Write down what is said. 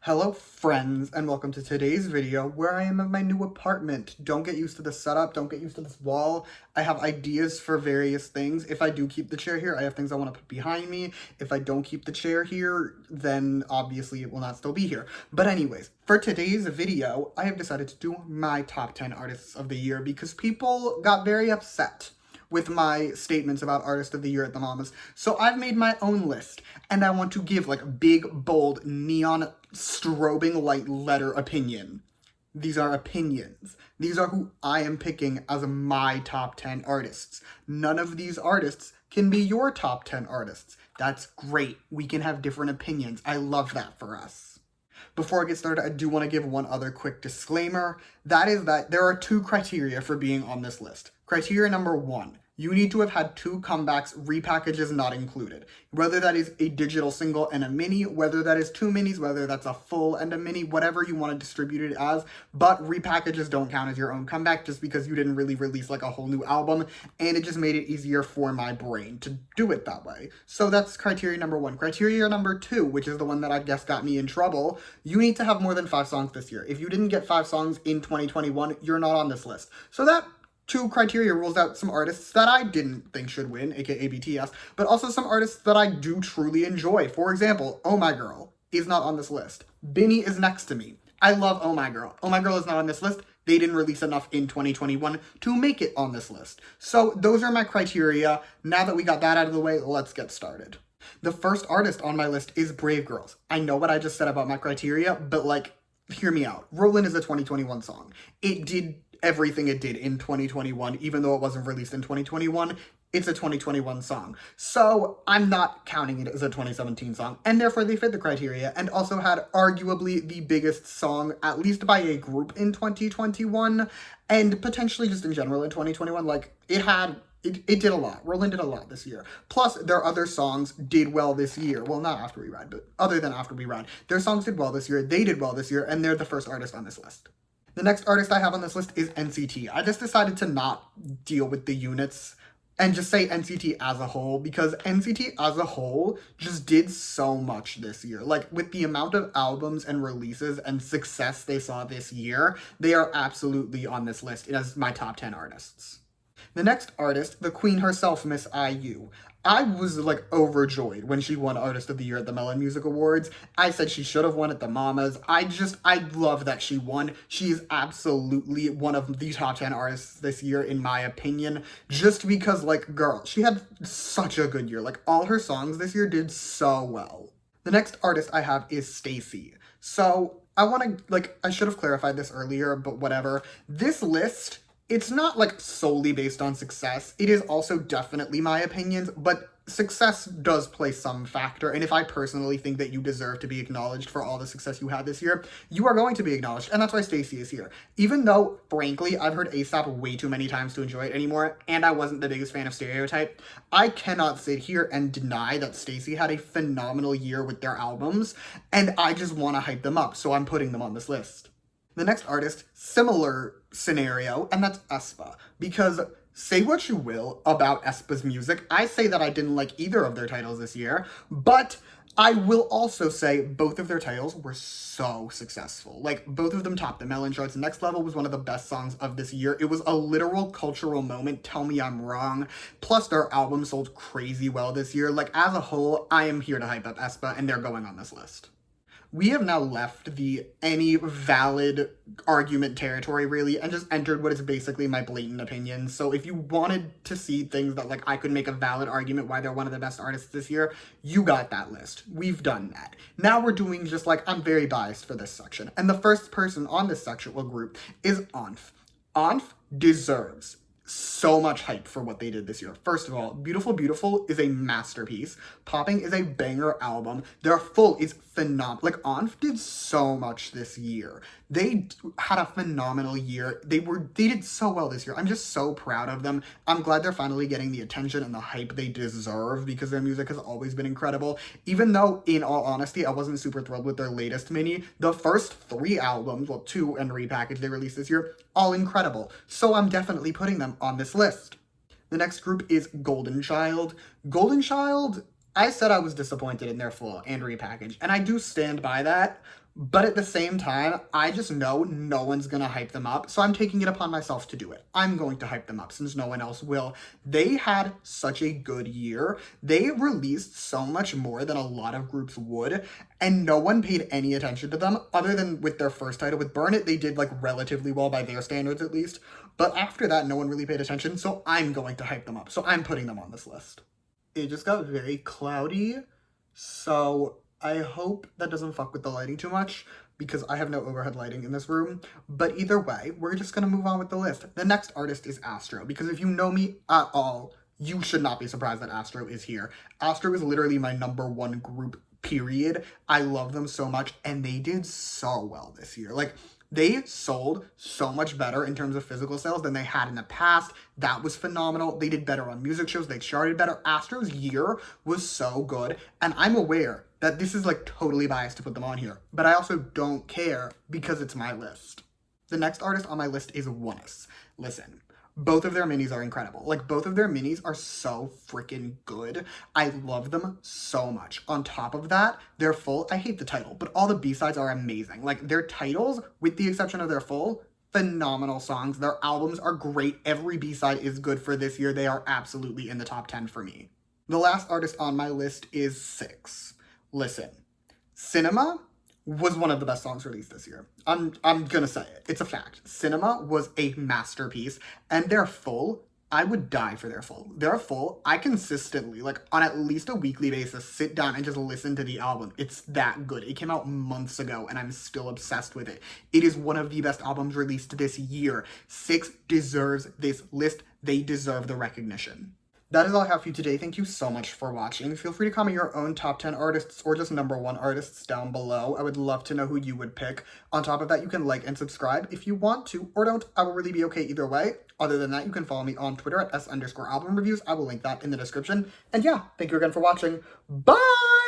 Hello friends, and welcome to today's video where I am in my new apartment. Don't get used to the setup, don't get used to this wall. I have ideas for various things. If I do keep the chair here, I have things I want to put behind me. If I don't keep the chair here, then obviously it will not still be here. But anyways, for today's video, I have decided to do my top 10 artists of the year because people got very upset with my statements about Artist of the Year at the Mamas. So I've made my own list, and I want to give like big, bold, neon, strobing light letter opinion. These are opinions. These are who I am picking as my top 10 artists. None of these artists can be your top 10 artists. That's great. We can have different opinions. I love that for us. Before I get started, I do want to give one other quick disclaimer. That is that there are two criteria for being on this list. Criteria number one, you need to have had two comebacks, repackages not included. Whether that is a digital single and a mini, whether that is two minis, whether that's a full and a mini, whatever you want to distribute it as, but repackages don't count as your own comeback just because you didn't really release like a whole new album, and it just made it easier for my brain to do it that way. So that's criteria number one. Criteria number two, which is the one that I guess got me in trouble, you need to have more than 5 songs this year. If you didn't get 5 songs in 2021, you're not on this list. So that two criteria rules out some artists that I didn't think should win, aka BTS, but also some artists that I do truly enjoy. For example, Oh My Girl is not on this list. Binny is next to me. I love Oh My Girl. Oh My Girl is not on this list. They didn't release enough in 2021 to make it on this list. So those are my criteria. Now that we got that out of the way, let's get started. The first artist on my list is Brave Girls. I know what I just said about my criteria, but like, hear me out. Rollin' is a 2021 song. It did everything it did in 2021, even though it wasn't released in 2021. It's a 2021 song. So I'm not counting it as a 2017 song, and therefore they fit the criteria, and also had arguably the biggest song, at least by a group in 2021, and potentially just in general in 2021. Like, it did a lot. Rollin' did a lot this year. Plus, their other songs did well this year. Well, not After We Ride, but other than After We Ride. Their songs did well this year, they did well this year, and they're the first artist on this list. The next artist I have on this list is NCT. I just decided to not deal with the units and just say NCT as a whole, because NCT as a whole just did so much this year. Like, with the amount of albums and releases and success they saw this year, they are absolutely on this list as my top 10 artists. The next artist, the queen herself, Miss IU. I was like overjoyed when she won Artist of the Year at the Melon Music Awards. I said she should have won at the Mamas. I love that she won. She is absolutely one of the top 10 artists this year, in my opinion, just because, like, girl, she had such a good year. Like, all her songs this year did so well. The next artist I have is STAYC. So I want to, like, I should have clarified this earlier, but whatever. This list, it's not like solely based on success. It is also definitely my opinions, but success does play some factor. And if I personally think that you deserve to be acknowledged for all the success you had this year, you are going to be acknowledged. And that's why STAYC is here. Even though, frankly, I've heard ASAP way too many times to enjoy it anymore, and I wasn't the biggest fan of Stereotype, I cannot sit here and deny that STAYC had a phenomenal year with their albums, and I just want to hype them up, so I'm putting them on this list. The next artist, similar scenario, and that's aespa. Because say what you will about aespa's music, I say that I didn't like either of their titles this year, but I will also say both of their titles were so successful. Like, both of them topped the Melon charts. Next Level was one of the best songs of this year. It was a literal cultural moment. Tell me I'm wrong. Plus, their album sold crazy well this year. Like, as a whole, I am here to hype up aespa, and they're going on this list. We have now left the any valid argument territory, really, and just entered what is basically my blatant opinion. So if you wanted to see things that, like, I could make a valid argument why they're one of the best artists this year, you got that list. We've done that. Now we're doing just, like, I'm very biased for this section. And the first person on this sexual group is ONF. ONF deserves so much hype for what they did this year. First of all, Beautiful Beautiful is a masterpiece. Popping is a banger album. Their Full is phenomenal. Like, ONF did so much this year. They had a phenomenal year. They did so well this year. I'm just so proud of them. I'm glad they're finally getting the attention and the hype they deserve, because their music has always been incredible. Even though, in all honesty, I wasn't super thrilled with their latest mini, the first 3 albums, well, 2 and Repackage they released this year, all incredible. So I'm definitely putting them on this list. The next group is Golden Child. Golden Child, I said I was disappointed in their Full and Repackage, and I do stand by that, But at the same time, I just know no one's gonna hype them up, so I'm taking it upon myself to do it. I'm going to hype them up since no one else will. They had such a good year. They released so much more than a lot of groups would, and no one paid any attention to them other than with their first title. With Burn It, they did like relatively well by their standards at least. But after that, no one really paid attention, so I'm going to hype them up. So I'm putting them on this list. It just got very cloudy, so I hope that doesn't fuck with the lighting too much because I have no overhead lighting in this room. But either way, we're just gonna move on with the list. The next artist is Astro, because if you know me at all, you should not be surprised that Astro is here. Astro is literally my #1 group, period. I love them so much, and they did so well this year. Like, they sold so much better in terms of physical sales than they had in the past. That was phenomenal. They did better on music shows. They charted better. Astro's year was so good. And I'm aware that this is like totally biased to put them on here. But I also don't care because it's my list. The next artist on my list is ONEUS. Listen. Both of their minis are incredible. Like, both of their minis are so freaking good. I love them so much. On top of that, their full, I hate the title, but all the B-sides are amazing. Like, their titles, with the exception of their full, phenomenal songs. Their albums are great. Every B-side is good for this year. They are absolutely in the top 10 for me. The last artist on my list is SIX. Listen, Cinema was one of the best songs released this year. I'm gonna say it. It's a fact. Cinema was a masterpiece, and their full, I would die for their full. Their full, I consistently, like on at least a weekly basis, sit down and just listen to the album. It's that good. It came out months ago, and I'm still obsessed with it. It is one of the best albums released this year. SIX deserves this list. They deserve the recognition. That is all I have for you today. Thank you so much for watching. Feel free to comment your own top 10 artists or just #1 artists down below. I would love to know who you would pick. On top of that, you can like and subscribe if you want to, or don't. I will really be okay either way. Other than that, you can follow me on Twitter at @S_album reviews. I will link that in the description. And yeah, thank you again for watching. Bye!